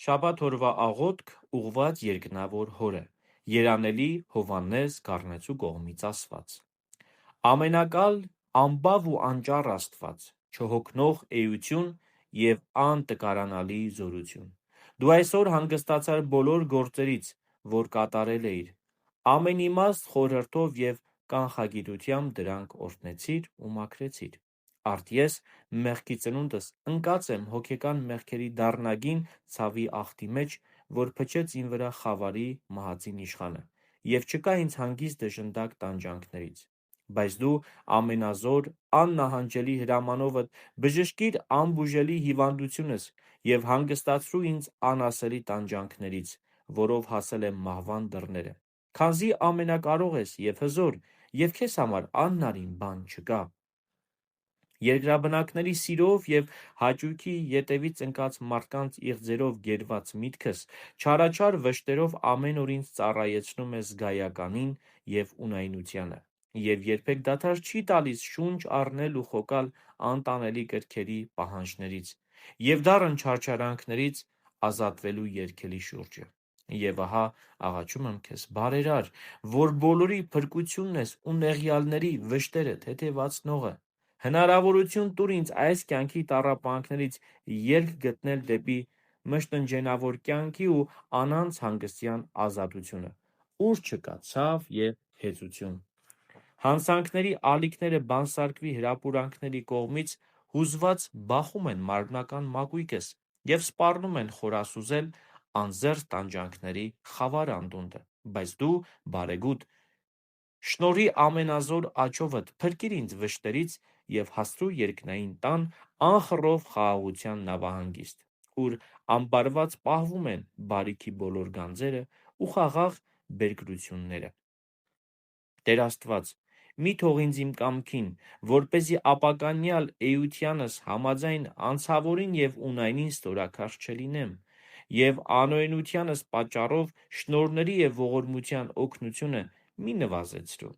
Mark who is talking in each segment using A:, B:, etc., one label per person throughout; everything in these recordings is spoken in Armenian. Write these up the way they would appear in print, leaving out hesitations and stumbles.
A: Շաբաթ օրվա աղոթք ուղղված երկնավոր հորը, երանելի Հովհաննես Գառնեցու կողմից ասված. Ամենակալ, անբավ ու անճառ Աստված, չհոգնող էություն և անտկարանալի զորություն, դու այսօր հանգստացար բոլոր գործերից, որ կատարել էիր, ամեն իմաստ խորհրդով և կանխագիտությամբ դրանք օրհնեցիր ու մաքրեցիր, արդ ես մեղքի ծնունդս ընկած եմ հոգեկան մեղքերի դառնագին ցավի աղտի մեջ, որ փչեց իմ վրա խավարի մահածին իշխանը, և չկա ինձ հանգիստ դժնդակ տանջանքներից, բայց դու ամենազոր, աննահանջելի հրամանովդ բժշկիր անբուժելի հիվանդությունս և հանգստացրու ինձ անասելի տանջանքներից, որով հասել եմ մահվան դռները, քանզի ամենակարող ես և հզոր, և քեզ համար անհնարին բան չկա: Երկրաբնակների սիրով և հաճույքի ետևից ընկած մարդկանց իղձերով գերված միտքս չարաչար վշտերով ամեն օր ինձ ծառայեցնում է զգայականին և ունայնությանը և երբեք դադար չի տալիս շունչ առնել ու խոկալ անտանելի կրքերի պահանջներից և դառն չարչարանքներից ազատվելու երգերի շուրջը: Եվ ահա աղաչում եմ քեզ, բարերար, որ բոլորի փրկությունն ես ու նեղյալների վշտերը թեթևացնողը, հնարավորություն տուր ինձ այս կյանքի տառապանքներից ելք գտնել դեպի մշտնջենավոր կյանքի ու անանց հանգստյան ազատությունը, ուր չկա ցավ և հեծություն: Հանցանքների ալիքները բանսարկվի հրապուրանքների կողմից հուզված բախում են մարմնական մակույկս և սպառնում են խորասուզել անզերծ տանջանքների խավար անդունդը, բայց դու, բարեգութ, շնորհի ամենազոր աջովդ փրկիր ինձ վշտերից և հասցրու երկնային տան անխռով խաղաղության նավահանգիստ, ուր ամբարված պահվում են բարիքի բոլոր գանձերը ու խաղաղ բերկրությունները: Տեր Աստված, մի թող ինձ իմ կամքին, որպեսզի ապականյալ էությանս համաձայն անցավորին և ունայնին ստորաքարշ չլինեմ և անօրենությանս պատճառով շնորհների և ողորմության օգնությունը մի նվազեցրու,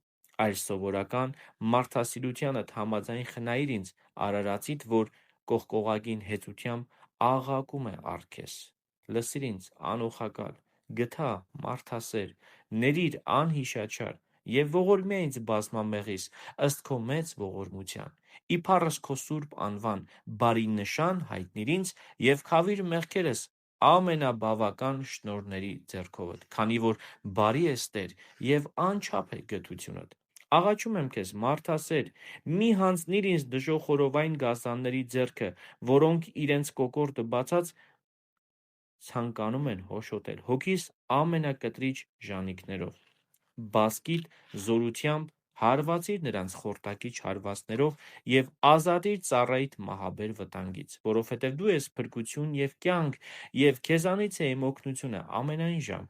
A: այլ սովորական մարդասիրությանդ համաձայն խնայիր ինձ արարածիդ, որ կողկողագին հեծությամբ աղաղակում է առ քեզ: Լսիր ինձ անօխակալ, գթա, մարդասեր, ներիր անհիշաչար և ողորմյա ինձ բազմամեղիս ըստ քո մեծ ողորմության, իբառս քո սուրբ անվան, բարի նշան հայտնիր ինձ և քավիր մեղքերս ամենաբավական շնորհների ձեռքովդ, քանի որ բարի ես Տեր և անչափ է գթությունդ: Աղաչում եմ քեզ, մարդասեր, մի հանձնիր ինձ դժոխորովայն գազանների ձեռքը, որոնք իրենց կոկորդը բացած ցանկանում են հոշոտել հոգիս ամենակտրիջ ժանիքներով: Բասկիդ զորությամբ հարվածիր նրանց խորտակիչ հարվածներով և ազատիր ծառայիդ մահաբեր վտանգից, որովհետև դու ես փրկություն և կյանք և քեզանից է իմ օգնությունը ամենայն ժամ: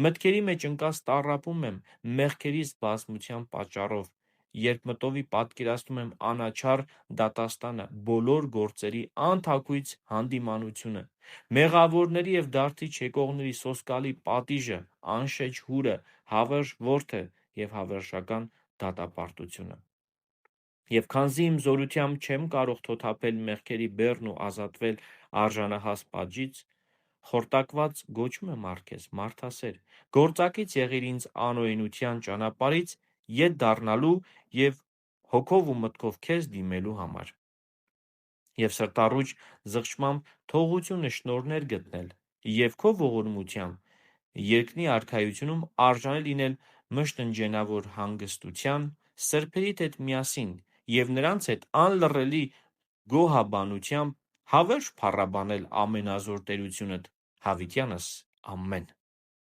A: Մտքերի մեջ ընկած տառապում եմ մեղքերիս բազմության պատճառով, երբ մտովի պատկերացնում եմ անաչառ դատաստանը, բոլոր գործերի անթաքույց հանդիմանությունը, մեղավորների և դարձի չեկողների սոսկալի պատիժը, անշեջ հուրը, հավերժ որդը և հավերժական դատապարտությունը: Եվ քանզի իմ զորությամբ չեմ կարող թոթափել մեղքերի բեռն ու ազատվել արժանահաս պատժից, խորտակված գոչում եմ առ քեզ, մարդասեր, գործակից եղիր ինձ անօրենության ճանապարհից ետ դառնալու և հոգով ու մտքով քեզ դիմելու համար: Եվ սրտառուչ զղջմամբ թողություն շնորհներ գտնել և քո ողորմությամբ երկնի արքայությունում արժանի լինել մշտնջենավոր հանգստության սրբերիդ հետ միասին և նրանց հետ անլռելի գոհաբանությամբ հավերժ փառաբանել ամենազոր տերությունդ հավիտյանս, ամեն: